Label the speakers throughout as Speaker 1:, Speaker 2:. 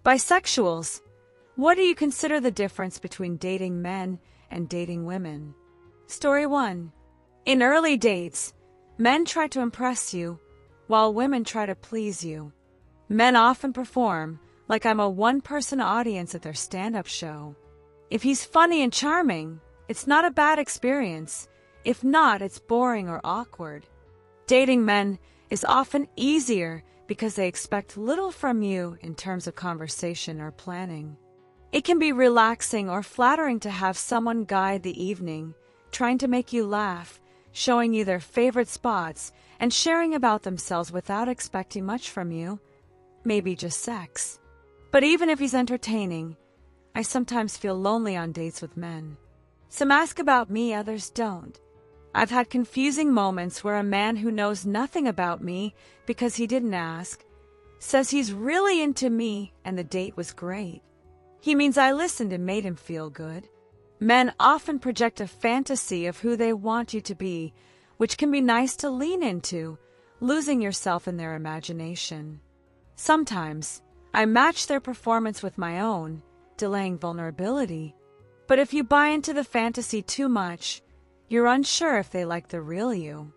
Speaker 1: Bisexuals, what do you consider the difference between dating men and dating women? Story 1. In early dates, men try to impress you, while women try to please you. Men often perform like I'm a one-person audience at their stand-up show. If he's funny and charming, it's not a bad experience. If not, it's boring or awkward. Dating men is often easier because they expect little from you in terms of conversation or planning. It can be relaxing or flattering to have someone guide the evening, trying to make you laugh, showing you their favorite spots, and sharing about themselves without expecting much from you, maybe just sex. But even if he's entertaining, I sometimes feel lonely on dates with men. Some ask about me, others don't. I've had confusing moments where a man who knows nothing about me because he didn't ask says he's really into me and the date was great. He means I listened and made him feel good. Men often project a fantasy of who they want you to be, which can be nice to lean into, losing yourself in their imagination. Sometimes, I match their performance with my own, delaying vulnerability. But if you buy into the fantasy too much, you're unsure if they like the real you.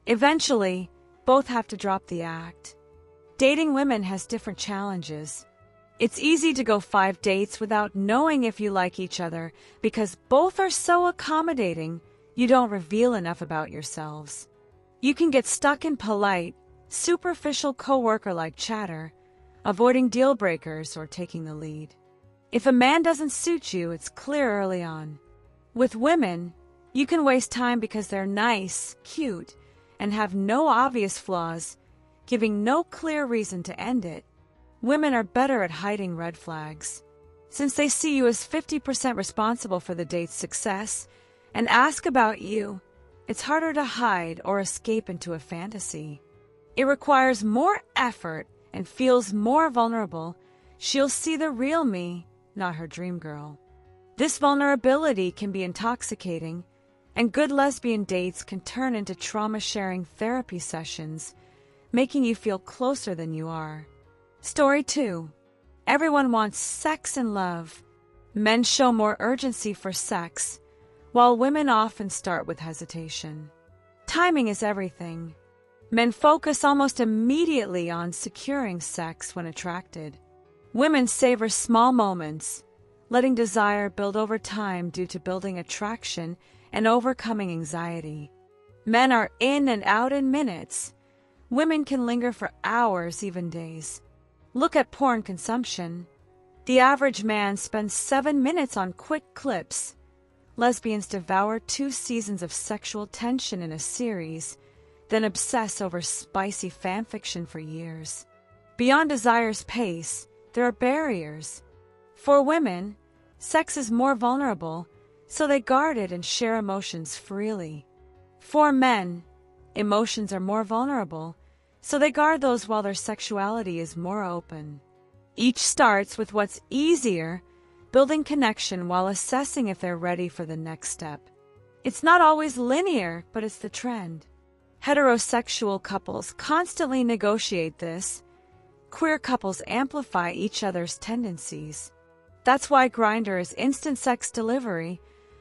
Speaker 1: Eventually, both have to drop the act. Dating women has different challenges. It's easy to go 5 dates without knowing if you like each other because both are so accommodating, you don't reveal enough about yourselves. You can get stuck in polite, superficial coworker-like chatter, avoiding deal breakers or taking the lead. If a man doesn't suit you, it's clear early on. With women, you can waste time because they're nice, cute, and have no obvious flaws, giving no clear reason to end it. Women are better at hiding red flags. Since they see you as 50% responsible for the date's success and ask about you, it's harder to hide or escape into a fantasy. It requires more effort and feels more vulnerable. She'll see the real me, not her dream girl. This vulnerability can be intoxicating, and good lesbian dates can turn into trauma-sharing therapy sessions, making you feel closer than you are. Story 2. Everyone wants sex and love. Men show more urgency for sex, while women often start with hesitation. Timing is everything. Men focus almost immediately on securing sex when attracted. Women savor small moments, letting desire build over time due to building attraction and overcoming anxiety. Men are in and out in minutes. Women can linger for hours, even days. Look at porn consumption. The average man spends 7 minutes on quick clips. Lesbians devour 2 seasons of sexual tension in a series, then obsess over spicy fanfiction for years. Beyond desire's pace, there are barriers. For women, sex is more vulnerable, so they guard it and share emotions freely. For men, emotions are more vulnerable, so they guard those while their sexuality is more open. Each starts with what's easier, building connection while assessing if they're ready for the next step. It's not always linear, but it's the trend. Heterosexual couples constantly negotiate this. Queer couples amplify each other's tendencies. That's why Grindr is instant sex delivery,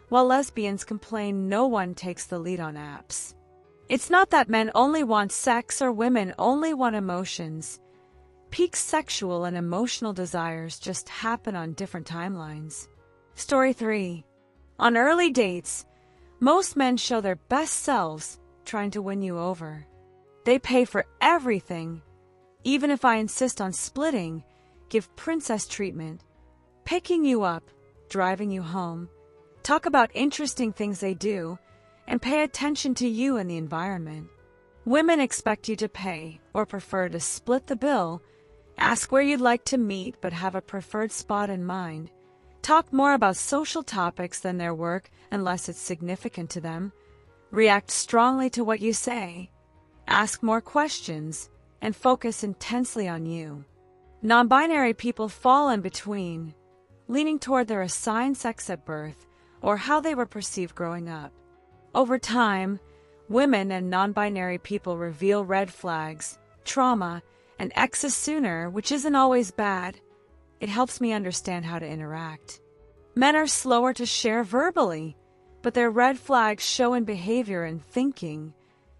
Speaker 1: while lesbians complain no one takes the lead on apps. It's not that men only want sex or women only want emotions. Peak sexual and emotional desires just happen on different timelines. Story 3. On early dates, most men show their best selves trying to win you over. They pay for everything, even if I insist on splitting, give princess treatment, picking you up, driving you home, talk about interesting things they do, and pay attention to you and the environment. Women expect you to pay or prefer to split the bill, ask where you'd like to meet but have a preferred spot in mind, talk more about social topics than their work unless it's significant to them, react strongly to what you say, ask more questions, and focus intensely on you. Non-binary people fall in between, leaning toward their assigned sex at birth or how they were perceived growing up. Over time, women and non-binary people reveal red flags, trauma, and exes sooner, which isn't always bad. It helps me understand how to interact. Men are slower to share verbally, but their red flags show in behavior and thinking,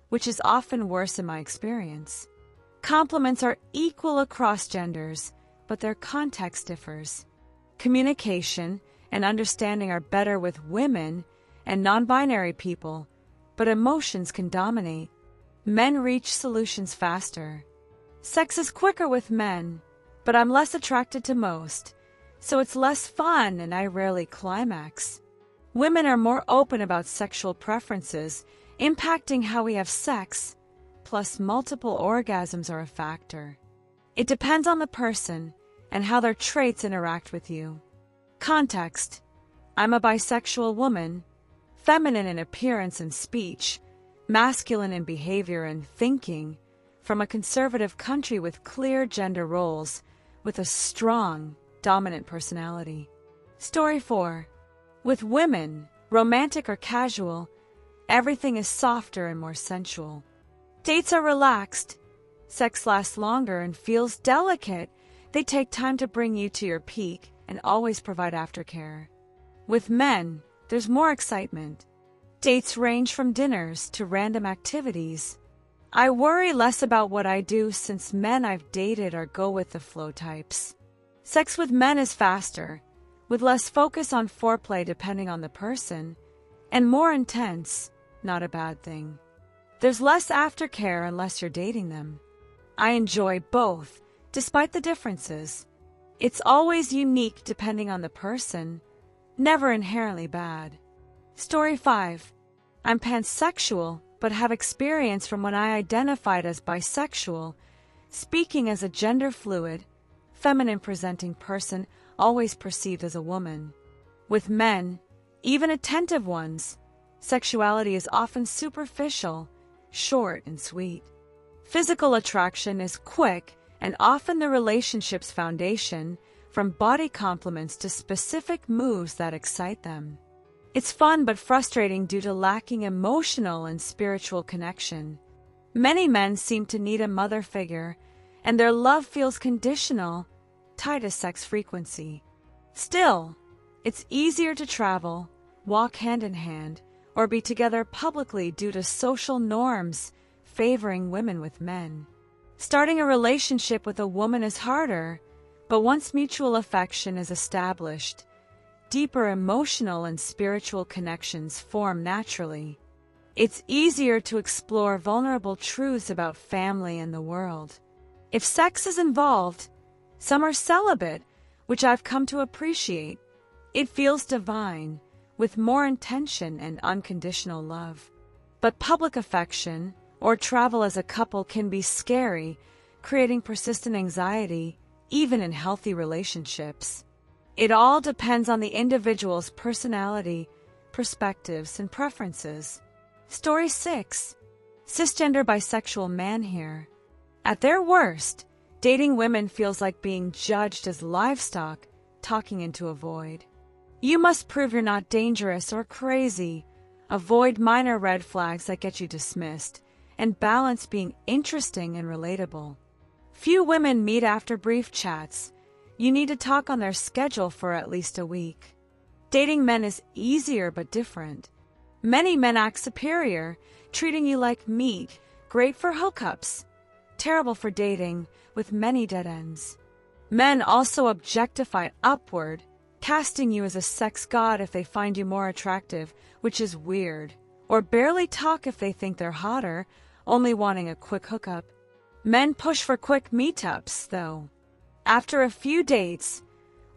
Speaker 1: which is often worse in my experience. Compliments are equal across genders, but their context differs. Communication and understanding are better with women and non-binary people, but emotions can dominate. Men reach solutions faster. Sex is quicker with men, but I'm less attracted to most, so it's less fun and I rarely climax. Women are more open about sexual preferences, impacting how we have sex, plus multiple orgasms are a factor. It depends on the person and how their traits interact with you. Context: I'm a bisexual woman, feminine in appearance and speech, masculine in behavior and thinking, from a conservative country with clear gender roles, with a strong, dominant personality. Story 4. With women, romantic or casual, everything is softer and more sensual. Dates are relaxed. Sex lasts longer and feels delicate. They take time to bring you to your peak and always provide aftercare. With men, there's more excitement. Dates range from dinners to random activities. I worry less about what I do since men I've dated are go-with-the-flow types. Sex with men is faster, with less focus on foreplay depending on the person, and more intense, not a bad thing. There's less aftercare unless you're dating them. I enjoy both, despite the differences. It's always unique depending on the person, never inherently bad. Story 5. I'm pansexual, but have experience from when I identified as bisexual, speaking as a gender-fluid, feminine-presenting person always perceived as a woman. With men, even attentive ones, sexuality is often superficial, short and sweet. Physical attraction is quick and often the relationship's foundation, from body compliments to specific moves that excite them. It's fun but frustrating due to lacking emotional and spiritual connection. Many men seem to need a mother figure, and their love feels conditional, tied to sex frequency. Still, it's easier to travel, walk hand in hand, or be together publicly due to social norms favoring women with men. Starting a relationship with a woman is harder, but once mutual affection is established, deeper emotional and spiritual connections form naturally. It's easier to explore vulnerable truths about family and the world. If sex is involved, some are celibate, which I've come to appreciate. It feels divine, with more intention and unconditional love. But public affection, or travel as a couple, can be scary, creating persistent anxiety, even in healthy relationships. It all depends on the individual's personality, perspectives, and preferences. Story 6. Cisgender bisexual man here. At their worst, dating women feels like being judged as livestock, talking into a void. You must prove you're not dangerous or crazy, avoid minor red flags that get you dismissed, and balance being interesting and relatable. Few women meet after brief chats. You need to talk on their schedule for at least a week. Dating men is easier but different. Many men act superior, treating you like meat, great for hookups, terrible for dating, with many dead ends. Men also objectify upward, casting you as a sex god if they find you more attractive, which is weird, or barely talk if they think they're hotter, only wanting a quick hookup. Men push for quick meetups, though. After a few dates,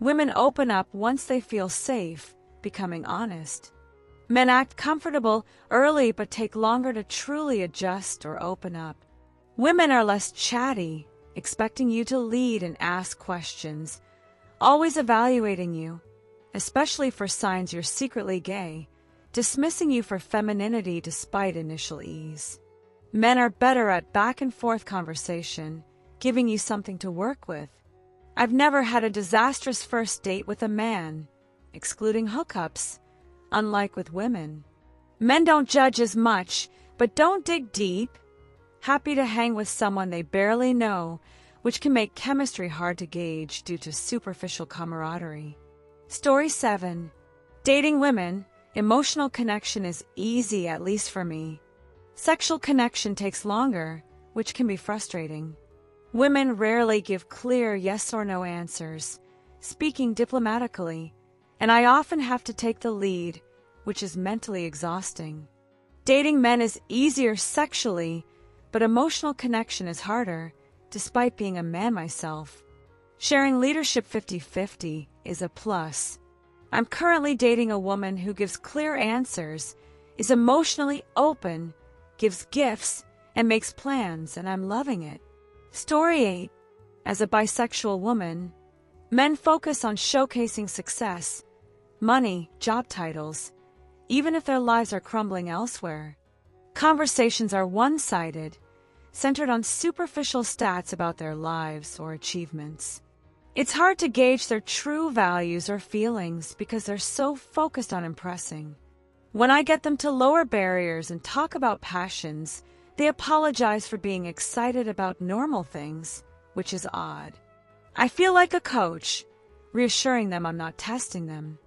Speaker 1: women open up once they feel safe, becoming honest. Men act comfortable early but take longer to truly adjust or open up. Women are less chatty, expecting you to lead and ask questions, always evaluating you, especially for signs you're secretly gay, dismissing you for femininity despite initial ease. Men are better at back-and-forth conversation, giving you something to work with. I've never had a disastrous first date with a man, excluding hookups, unlike with women. Men don't judge as much, but don't dig deep. Happy to hang with someone they barely know, which can make chemistry hard to gauge due to superficial camaraderie. Story 7. Dating women, emotional connection is easy, at least for me. Sexual connection takes longer, which can be frustrating. Women rarely give clear yes or no answers, speaking diplomatically, and I often have to take the lead, which is mentally exhausting. Dating men is easier sexually, but emotional connection is harder, despite being a man myself. Sharing leadership 50-50 is a plus. I'm currently dating a woman who gives clear answers, is emotionally open, gives gifts, and makes plans, and I'm loving it. Story 8. As a bisexual woman, men focus on showcasing success, money, job titles, even if their lives are crumbling elsewhere. Conversations are one-sided, centered on superficial stats about their lives or achievements. It's hard to gauge their true values or feelings because they're so focused on impressing. When I get them to lower barriers and talk about passions, they apologize for being excited about normal things, which is odd. I feel like a coach, reassuring them I'm not testing them.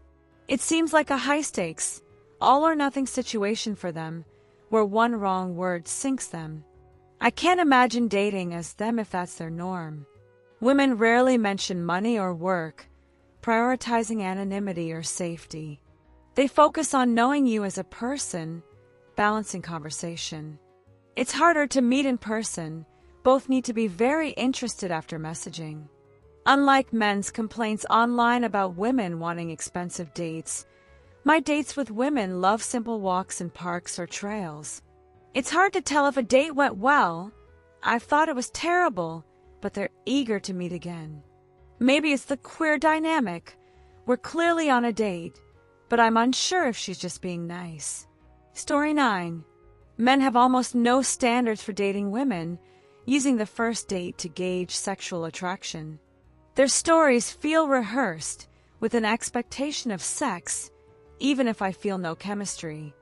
Speaker 1: It seems like a high-stakes, all-or-nothing situation for them, where one wrong word sinks them. I can't imagine dating as them if that's their norm. Women rarely mention money or work, prioritizing anonymity or safety. They focus on knowing you as a person, balancing conversation. It's harder to meet in person. Both need to be very interested after messaging. Unlike men's complaints online about women wanting expensive dates, my dates with women love simple walks in parks or trails. It's hard to tell if a date went well. I've thought it was terrible, but they're eager to meet again. Maybe it's the queer dynamic. We're clearly on a date, but I'm unsure if she's just being nice. Story 9. Men have almost no standards for dating women, using the first date to gauge sexual attraction. Their stories feel rehearsed, with an expectation of sex, even if I feel no chemistry.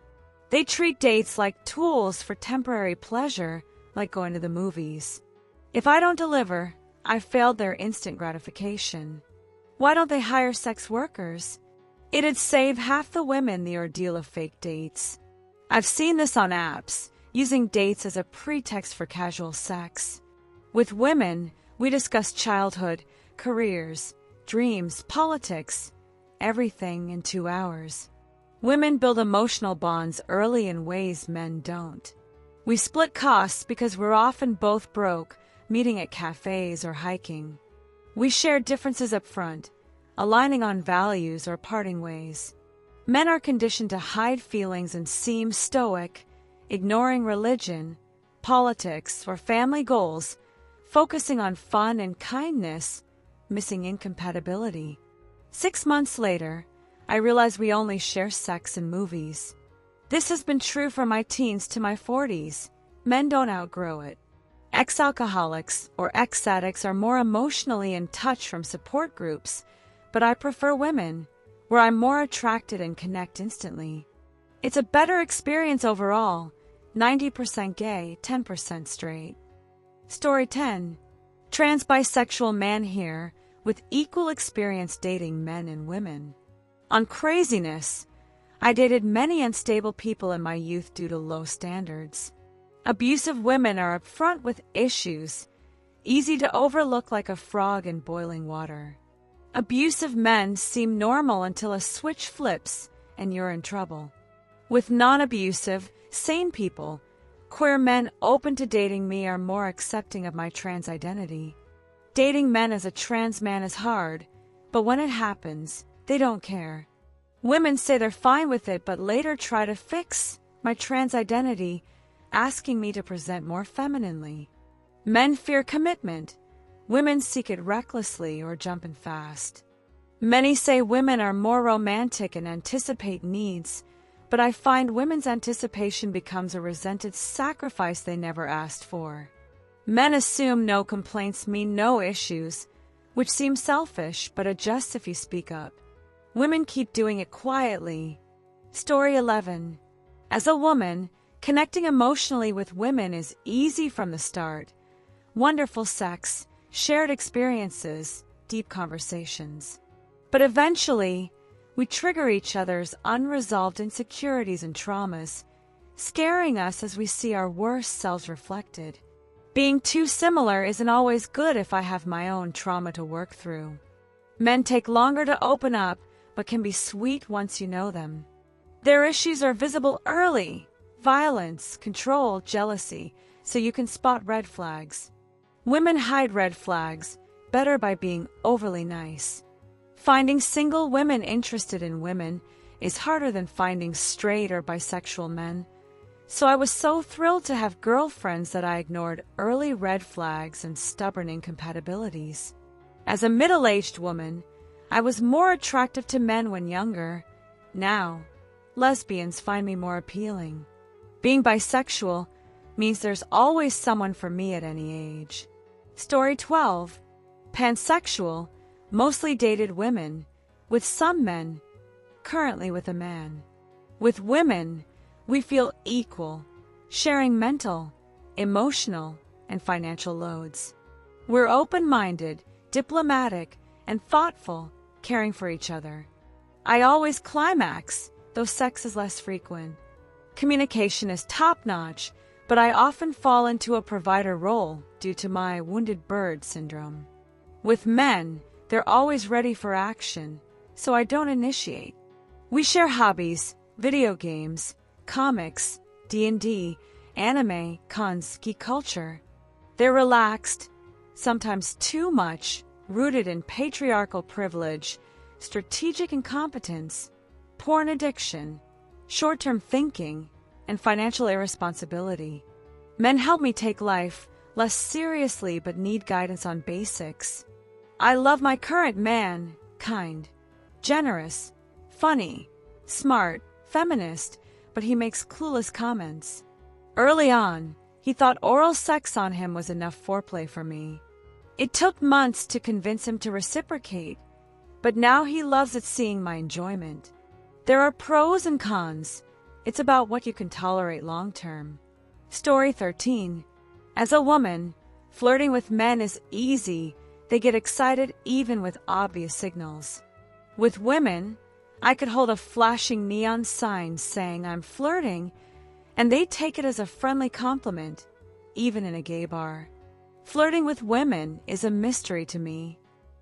Speaker 1: They treat dates like tools for temporary pleasure, like going to the movies. If I don't deliver, I've failed their instant gratification. Why don't they hire sex workers? It'd save half the women the ordeal of fake dates. I've seen this on apps, using dates as a pretext for casual sex. With women, we discuss childhood, careers, dreams, politics, everything in 2 hours. Women build emotional bonds early in ways men don't. We split costs because we're often both broke, meeting at cafes or hiking. We share differences up front, aligning on values or parting ways. Men are conditioned to hide feelings and seem stoic, ignoring religion, politics, or family goals, focusing on fun and kindness, missing incompatibility. 6 months later, I realize we only share sex and movies. This has been true from my teens to my 40s. Men don't outgrow it. Ex-alcoholics or ex-addicts are more emotionally in touch from support groups, but I prefer women, where I'm more attracted and connect instantly. It's a better experience overall, 90% gay, 10% straight. Story 10. Trans bisexual man here, with equal experience dating men and women. On craziness, I dated many unstable people in my youth due to low standards. Abusive women are upfront with issues, easy to overlook like a frog in boiling water. Abusive men seem normal until a switch flips and you're in trouble. With non-abusive, sane people, queer men open to dating me are more accepting of my trans identity. Dating men as a trans man is hard, but when it happens, they don't care. Women say they're fine with it, but later try to fix my trans identity, asking me to present more femininely. Men fear commitment. Women seek it recklessly or jump in fast. Many say women are more romantic and anticipate needs, but I find women's anticipation becomes a resented sacrifice they never asked for. Men assume no complaints mean no issues, which seems selfish but adjusts if you speak up. Women keep doing it quietly. Story 11. As a woman, connecting emotionally with women is easy from the start. Wonderful sex, shared experiences, deep conversations. But eventually, we trigger each other's unresolved insecurities and traumas, scaring us as we see our worst selves reflected. Being too similar isn't always good if I have my own trauma to work through. Men take longer to open up, but can be sweet once you know them. Their issues are visible early: violence, control, jealousy, so you can spot red flags. Women hide red flags better by being overly nice. Finding single women interested in women is harder than finding straight or bisexual men. So I was so thrilled to have girlfriends that I ignored early red flags and stubborn incompatibilities. As a middle-aged woman, I was more attractive to men when younger. Now, lesbians find me more appealing. Being bisexual means there's always someone for me at any age. Story 12. Pansexual, mostly dated women, with some men, currently with a man. With women, we feel equal, sharing mental, emotional, and financial loads. We're open-minded, diplomatic, and thoughtful, caring for each other. I always climax, though sex is less frequent. Communication is top-notch, but I often fall into a provider role due to my wounded bird syndrome. With men, they're always ready for action, so I don't initiate. We share hobbies, video games, comics, D&D, anime, cons, geek culture. They're relaxed, sometimes too much, rooted in patriarchal privilege, strategic incompetence, porn addiction, short-term thinking, and financial irresponsibility. Men help me take life less seriously but need guidance on basics. I love my current man, kind, generous, funny, smart, feminist, but he makes clueless comments. Early on, he thought oral sex on him was enough foreplay for me. It took months to convince him to reciprocate, but now he loves it seeing my enjoyment. There are pros and cons. It's about what you can tolerate long-term. Story 13. As a woman, flirting with men is easy. They get excited even with obvious signals. With women, I could hold a flashing neon sign saying I'm flirting, and they take it as a friendly compliment, even in a gay bar. Flirting with women is a mystery to me.